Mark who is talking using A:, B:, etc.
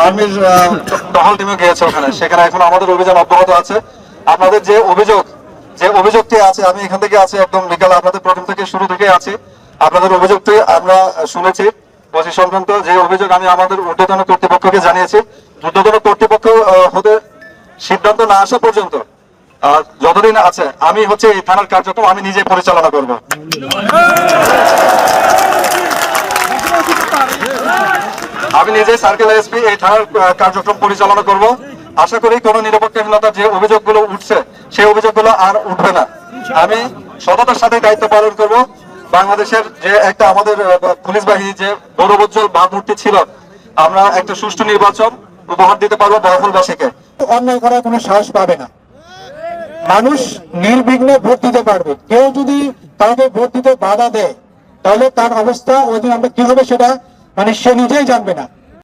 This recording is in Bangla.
A: আর্মির টহল টিমে গিয়েছে ওখানে, সেখানে এখন আমাদের অভিযান অব্যাহত আছে। আপনাদের যে অভিযোগটি আছে, আমি এখান থেকে আছি একদম বিকালে, আপনাদের প্রথম থেকে শুরু থেকে আছি। আপনাদের অভিযোগটি আমরা শুনেছি, ওসি সংক্রান্ত যে অভিযোগ আমি আমাদের ঊর্ধ্বতন কর্তৃপক্ষকে জানিয়েছি। ঊর্ধ্বতন কর্তৃপক্ষ হতে সিদ্ধান্ত না আসা পর্যন্ত যতদিন আছে আমি হচ্ছে এই থানার কার্যক্রম আমি নিজে পরিচালনা করব। আমি নিজে সার্কেল এসপি এই থানার কার্যক্রম পরিচালনা করব। আশা করি কোন নিরপেক্ষহীনতার যে অভিযোগগুলো উঠছে সেই অভিযোগগুলো আর উঠবে না। আমি সততার সাথে দায়িত্ব পালন করব। বাংলাদেশের যে একটা আমাদের পুলিশ বাহিনী যে গৌরবোজ্জ্বল ভাবমূর্তি ছিল, আমরা একটা সুষ্ঠু নির্বাচন উপহার দিতে পারবো বহরমপুরবাসীকে।
B: অন্যায় করার কোনো সাহস পাবে না, মানুষ নির্বিঘ্নে ভোট দিতে পারবে। কেউ যদি কাউকে ভোট দিতে বাধা দেয় তাহলে তার অবস্থা ওই দিন আমরা কি হবে সেটা সে নিজেই জানবে না।